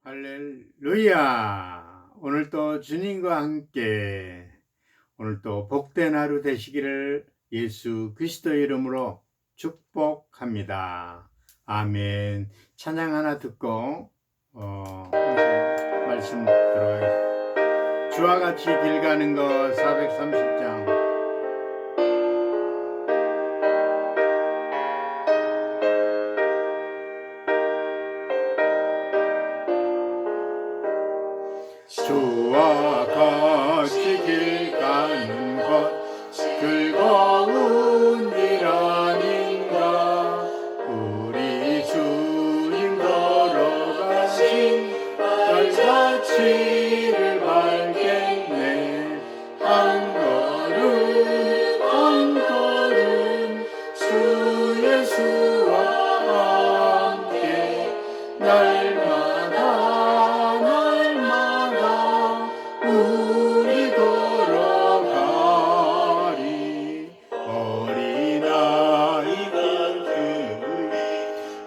할렐루야. 오늘 또 주님과 함께 오늘 또 복된 하루 되시기를 예수 그리스도 이름으로 축복합니다. 아멘. 찬양 하나 듣고 이제 말씀 들어가겠습니다. 주와 같이 길 가는 것 430장. 주와 같이 길 가는 것 즐거운 일 아닌가. 우리 주님 걸어가신 발자취를 밟겠네. 한 걸음 한 걸음 주 예수와 함께 날마다 우리 걸어가리. 어린아이들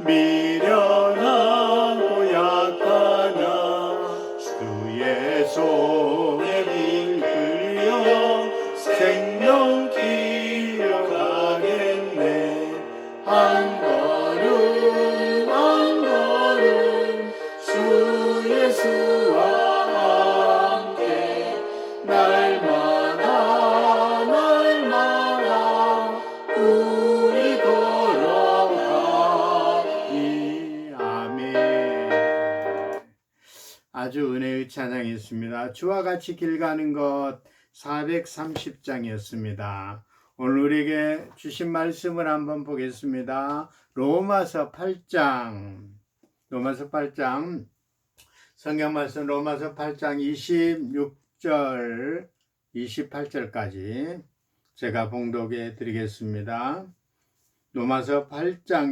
미련하고 약하나 주의 손에 이끌려 생명 기어가겠네. 한 걸음 한 걸음 주 예수와 날마다 우리 걸어가리. 아멘. 아주 은혜의 찬양이었습니다. 주와 같이 길 가는 것 430장이었습니다. 오늘 우리에게 주신 말씀을 한번 보겠습니다. 로마서 8장 성경 말씀 로마서 8장 26절 28절까지 제가 봉독해 드리겠습니다. 로마서 8장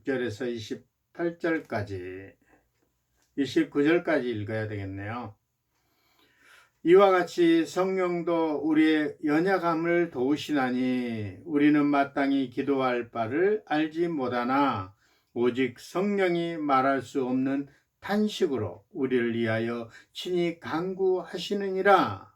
26절에서 28절까지 29절까지 읽어야 되겠네요. 이와 같이 성령도 우리의 연약함을 도우시나니 우리는 마땅히 기도할 바를 알지 못하나 오직 성령이 말할 수 없는 탄식으로 우리를 위하여 친히 간구하시느니라.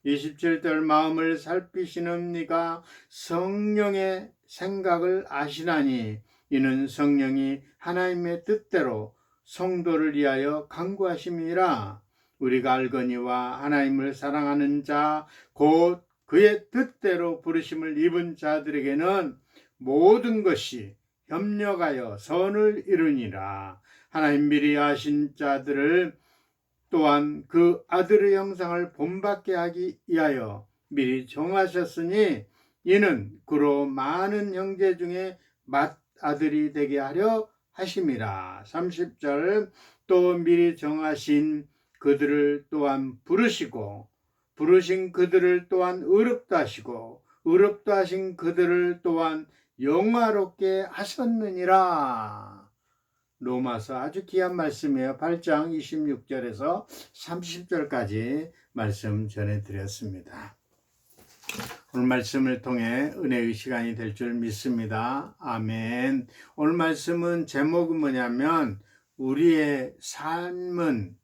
27절 마음을 살피시는 이가 성령의 생각을 아시나니 이는 성령이 하나님의 뜻대로 성도를 위하여 간구하심이라. 우리가 알거니와 하나님을 사랑하는 자 곧 그의 뜻대로 부르심을 입은 자들에게는 모든 것이 협력하여 선을 이루니라. 하나님 미리 아신 자들을 또한 그 아들의 형상을 본받게 하기 위하여 미리 정하셨으니 이는 그로 많은 형제 중에 맏아들이 되게 하려 하심이라. 30절 또 미리 정하신 그들을 또한 부르시고 부르신 그들을 또한 의롭다 하시고 의롭다 하신 그들을 또한 영화롭게 하셨느니라. 로마서 아주 귀한 말씀이에요. 8장 26절에서 30절까지 말씀 전해드렸습니다. 오늘 말씀을 통해 은혜의 시간이 될 줄 믿습니다. 아멘. 오늘 말씀은 제목은 뭐냐면 우리의 삶은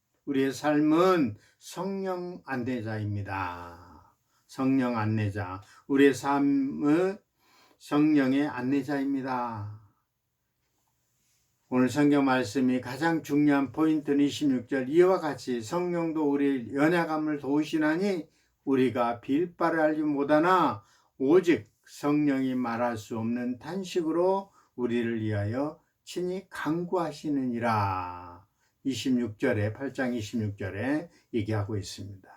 성령 안내자입니다. 성령 안내자. 우리의 삶은 성령의 안내자입니다. 오늘 성경 말씀이 가장 중요한 포인트는 26절 이와 같이 성령도 우리의 연약함을 도우시나니 우리가 빌 바를 알지 못하나 오직 성령이 말할 수 없는 탄식으로 우리를 위하여 친히 간구하시느니라. 8장 26절에 얘기하고 있습니다.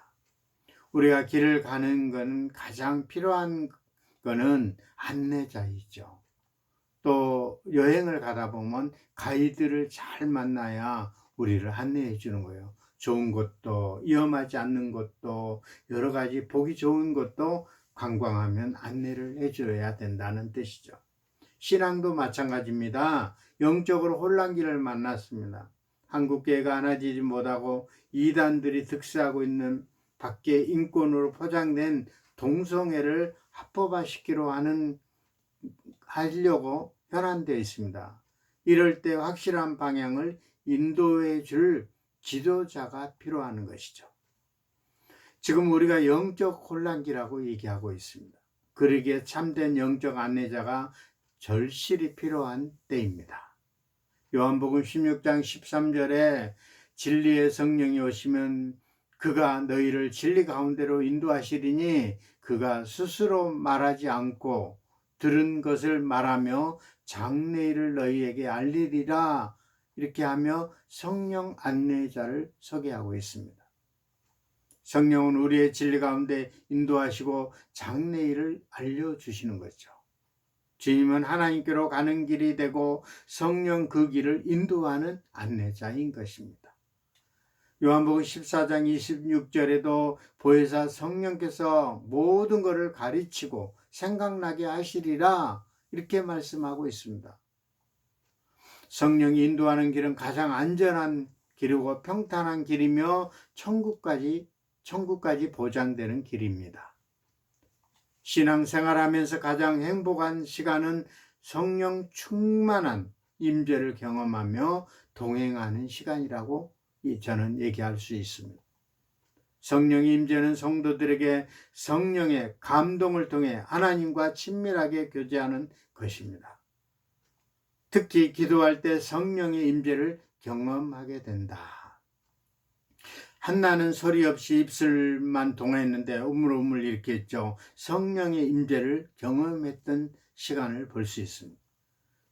우리가 길을 가는 건 가장 필요한 거는 안내자이죠. 또 여행을 가다 보면 가이드를 잘 만나야 우리를 안내해 주는 거예요. 좋은 곳도 위험하지 않는 곳도 여러 가지 보기 좋은 곳도 관광하면 안내를 해줘야 된다는 뜻이죠. 신앙도 마찬가지입니다. 영적으로 혼란기를 만났습니다. 한국교회가 하나지지 못하고 이단들이 득세하고 있는 밖에 인권으로 포장된 동성애를 합법화시키려 하려고 현안되어 있습니다. 이럴 때 확실한 방향을 인도해 줄 지도자가 필요한 것이죠. 지금 우리가 영적 혼란기라고 얘기하고 있습니다. 그러기에 참된 영적 안내자가 절실히 필요한 때입니다. 요한복음 16장 13절에 진리의 성령이 오시면 그가 너희를 진리 가운데로 인도하시리니 그가 스스로 말하지 않고 들은 것을 말하며 장래일을 너희에게 알리리라, 이렇게 하며 성령 안내자를 소개하고 있습니다. 성령은 우리의 진리 가운데 인도하시고 장래일을 알려주시는 거죠. 주님은 하나님께로 가는 길이 되고 성령 그 길을 인도하는 안내자인 것입니다. 요한복음 14장 26절에도 보혜사 성령께서 모든 것을 가르치고 생각나게 하시리라, 이렇게 말씀하고 있습니다. 성령이 인도하는 길은 가장 안전한 길이고 평탄한 길이며 천국까지 보장되는 길입니다. 신앙생활하면서 가장 행복한 시간은 성령 충만한 임재를 경험하며 동행하는 시간이라고 저는 얘기할 수 있습니다. 성령의 임재는 성도들에게 성령의 감동을 통해 하나님과 친밀하게 교제하는 것입니다. 특히 기도할 때 성령의 임재를 경험하게 된다. 한나는 소리 없이 입술만 동했는데 우물우물 이렇게 했죠. 성령의 임재를 경험했던 시간을 볼 수 있습니다.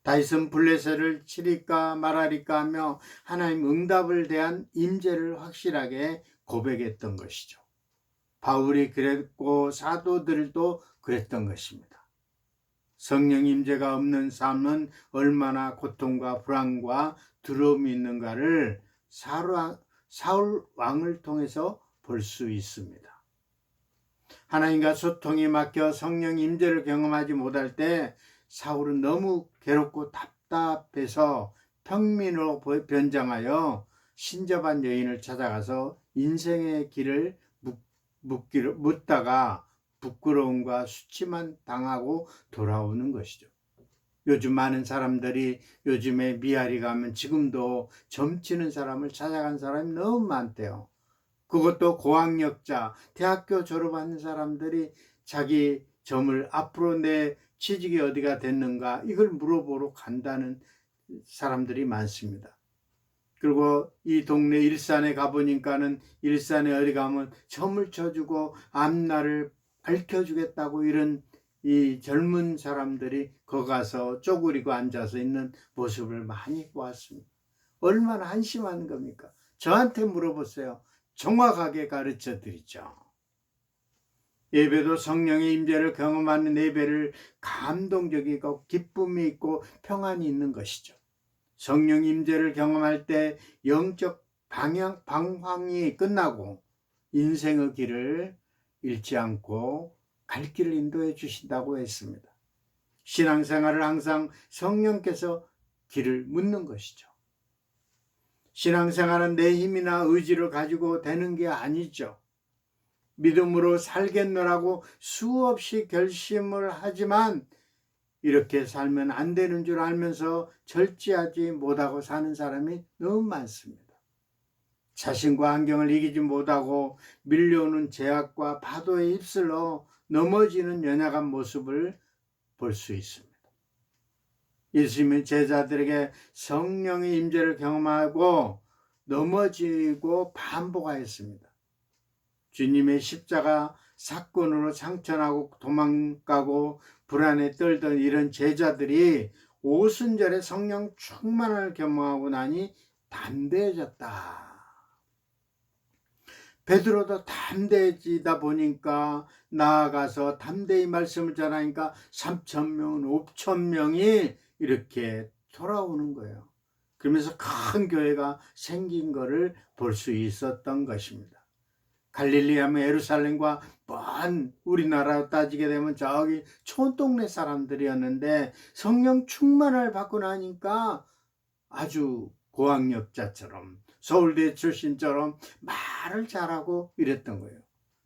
다윗은 블레셋을 치리까 말하리까 하며 하나님 응답을 대한 임재를 확실하게 고백했던 것이죠. 바울이 그랬고 사도들도 그랬던 것입니다. 성령 임재가 없는 삶은 얼마나 고통과 불안과 두려움이 있는가를 사울 왕을 통해서 볼 수 있습니다. 하나님과 소통이 막혀 성령 임재를 경험하지 못할 때 사울은 너무 괴롭고 답답해서 평민으로 변장하여 신접한 여인을 찾아가서 인생의 길을 묻다가 부끄러움과 수치만 당하고 돌아오는 것이죠. 요즘 많은 사람들이 요즘에 미아리 가면 지금도 점치는 사람을 찾아간 사람이 너무 많대요. 그것도 고학력자, 대학교 졸업하는 사람들이 자기 점을 앞으로 내 취직이 어디가 됐는가 이걸 물어보러 간다는 사람들이 많습니다. 그리고 이 동네 일산에 가보니까는 일산에 어디 가면 점을 쳐주고 앞날을 밝혀주겠다고 이런 이 젊은 사람들이 거기 가서 쪼그리고 앉아서 있는 모습을 많이 보았습니다. 얼마나 한심한 겁니까? 저한테 물어보세요. 정확하게 가르쳐 드리죠. 예배도 성령의 임재를 경험하는 예배를 감동적이고 기쁨이 있고 평안이 있는 것이죠. 성령 임재를 경험할 때 영적 방황이 끝나고 인생의 길을 잃지 않고 갈 길을 인도해 주신다고 했습니다. 신앙생활을 항상 성령께서 길을 묻는 것이죠. 신앙생활은 내 힘이나 의지를 가지고 되는 게 아니죠. 믿음으로 살겠노라고 수없이 결심을 하지만 이렇게 살면 안 되는 줄 알면서 절제하지 못하고 사는 사람이 너무 많습니다. 자신과 환경을 이기지 못하고 밀려오는 제약과 파도에 휩쓸려 넘어지는 연약한 모습을 볼 수 있습니다. 예수님은 제자들에게 성령의 임재를 경험하고 넘어지고 반복하였습니다. 주님의 십자가 사건으로 상처나고 도망가고 불안에 떨던 이런 제자들이 오순절에 성령 충만을 경험하고 나니 담대해졌다. 베드로도 담대해지다 보니까 나아가서 담대히 말씀을 전하니까 3,000명, 5,000명이 이렇게 돌아오는 거예요. 그러면서 큰 교회가 생긴 것을 볼 수 있었던 것입니다. 갈릴리 하면 예루살렘과 먼 우리나라 따지게 되면 저기 촌동네 사람들이었는데 성령 충만을 받고 나니까 아주 고학력자처럼 서울대 출신처럼 말을 잘하고 이랬던 거예요.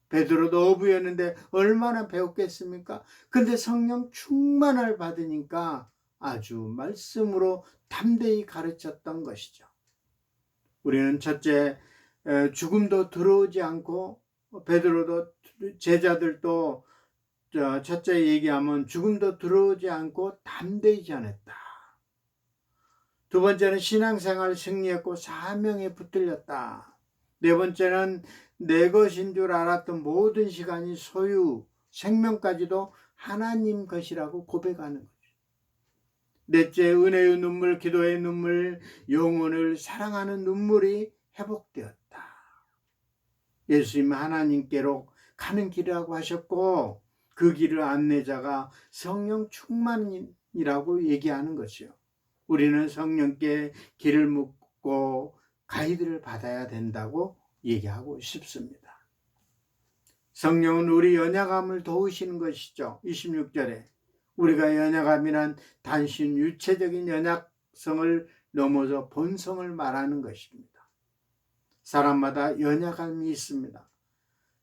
베드로도 어부였는데 얼마나 배웠겠습니까? 근데 성령 충만을 받으니까 아주 말씀으로 담대히 가르쳤던 것이죠. 우리는 첫째, 죽음도 들어오지 않고, 베드로도 제자들도 첫째 얘기하면 죽음도 들어오지 않고 담대히 전했다. 두 번째는 신앙생활 승리했고 사명에 붙들렸다. 네 번째는 내 것인 줄 알았던 모든 시간이 소유, 생명까지도 하나님 것이라고 고백하는 거죠. 넷째, 은혜의 눈물, 기도의 눈물, 영혼을 사랑하는 눈물이 회복되었다. 예수님은 하나님께로 가는 길이라고 하셨고 그 길을 안내자가 성령 충만이라고 얘기하는 것이요. 우리는 성령께 길을 묻고 가이드를 받아야 된다고 얘기하고 싶습니다. 성령은 우리 연약함을 도우시는 것이죠. 26절에 우리가 연약함이란 단순 유체적인 연약성을 넘어서 본성을 말하는 것입니다. 사람마다 연약함이 있습니다.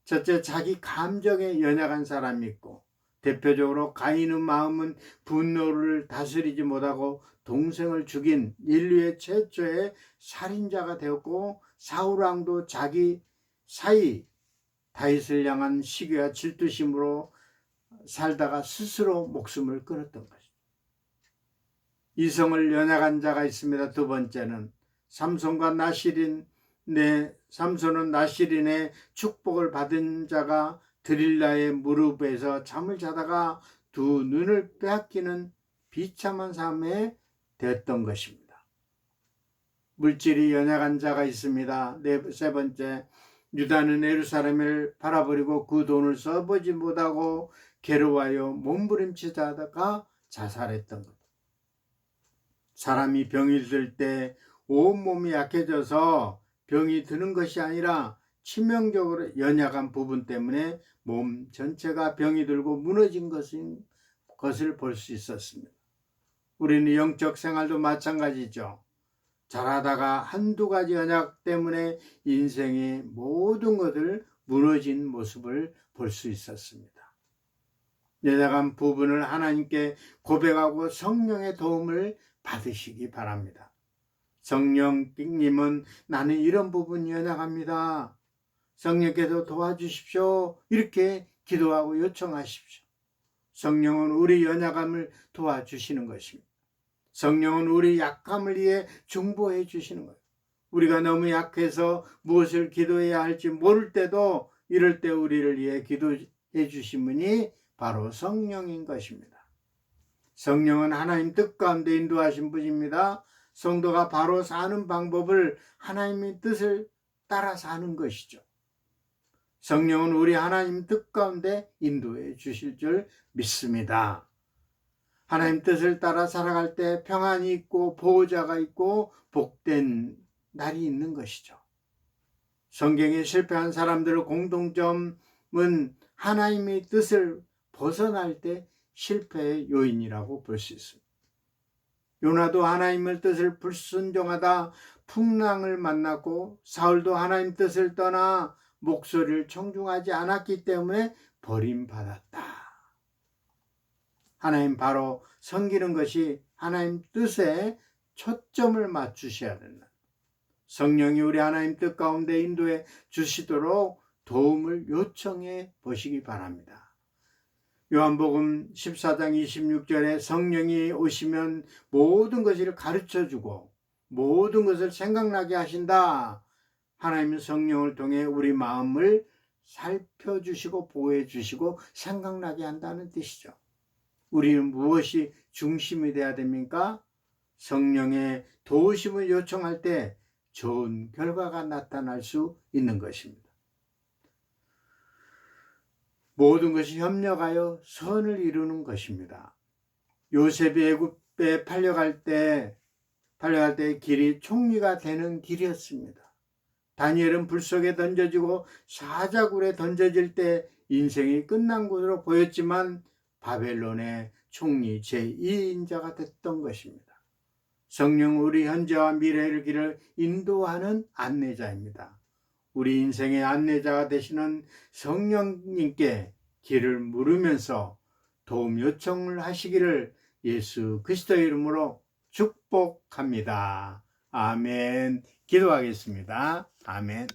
첫째, 자기 감정에 연약한 사람이 있고, 대표적으로 가인의 마음은 분노를 다스리지 못하고 동생을 죽인 인류의 최초의 살인자가 되었고, 사울왕도 자기 사이 다윗을 향한 시기와 질투심으로 살다가 스스로 목숨을 끊었던 것입니다. 이성을 연약한 자가 있습니다. 두 번째는 삼손과 삼손은 나시린의 축복을 받은 자가 드릴라의 무릎에서 잠을 자다가 두 눈을 빼앗기는 비참한 삶에 되었던 것입니다. 물질이 연약한 자가 있습니다. 세 번째, 유다는 예루살렘을 팔아버리고 그 돈을 써보지 못하고 괴로워하여 몸부림치다가 자살했던 것. 사람이 병이 들 때 온몸이 약해져서 병이 드는 것이 아니라 치명적으로 연약한 부분 때문에 몸 전체가 병이 들고 무너진 것을 볼 수 있었습니다. 우리는 영적 생활도 마찬가지죠. 잘하다가 한두 가지 연약 때문에 인생의 모든 것을 무너진 모습을 볼 수 있었습니다. 연약한 부분을 하나님께 고백하고 성령의 도움을 받으시기 바랍니다. 성령님은 나는 이런 부분이 연약합니다. 성령께서 도와주십시오. 이렇게 기도하고 요청하십시오. 성령은 우리 연약함을 도와주시는 것입니다. 성령은 우리 약함을 위해 중보해 주시는 거예요. 우리가 너무 약해서 무엇을 기도해야 할지 모를 때도 이럴 때 우리를 위해 기도해 주신 분이 바로 성령인 것입니다. 성령은 하나님 뜻 가운데 인도하신 분입니다. 성도가 바로 사는 방법을 하나님의 뜻을 따라 사는 것이죠. 성령은 우리 하나님 뜻 가운데 인도해 주실 줄 믿습니다. 하나님 뜻을 따라 살아갈 때 평안이 있고 보호자가 있고 복된 날이 있는 것이죠. 성경에 실패한 사람들의 공통점은 하나님의 뜻을 벗어날 때 실패의 요인이라고 볼 수 있습니다. 요나도 하나님의 뜻을 불순종하다 풍랑을 만났고 사울도 하나님 뜻을 떠나 목소리를 청중하지 않았기 때문에 버림받았다. 하나님 바로 섬기는 것이 하나님 뜻에 초점을 맞추셔야 된다. 성령이 우리 하나님 뜻 가운데 인도해 주시도록 도움을 요청해 보시기 바랍니다. 요한복음 14장 26절에 성령이 오시면 모든 것을 가르쳐주고 모든 것을 생각나게 하신다. 하나님은 성령을 통해 우리 마음을 살펴주시고 보호해주시고 생각나게 한다는 뜻이죠. 우리는 무엇이 중심이 되어야 됩니까? 성령의 도우심을 요청할 때 좋은 결과가 나타날 수 있는 것입니다. 모든 것이 협력하여 선을 이루는 것입니다. 요셉이 애굽에 팔려갈 때 길이 총리가 되는 길이었습니다. 다니엘은 불 속에 던져지고 사자굴에 던져질 때 인생이 끝난 것으로 보였지만 바벨론의 총리 제2인자가 됐던 것입니다. 성령 우리 현재와 미래의 길을 인도하는 안내자입니다. 우리 인생의 안내자가 되시는 성령님께 길을 물으면서 도움 요청을 하시기를 예수 그리스도의 이름으로 축복합니다. 아멘. 기도하겠습니다. 아멘.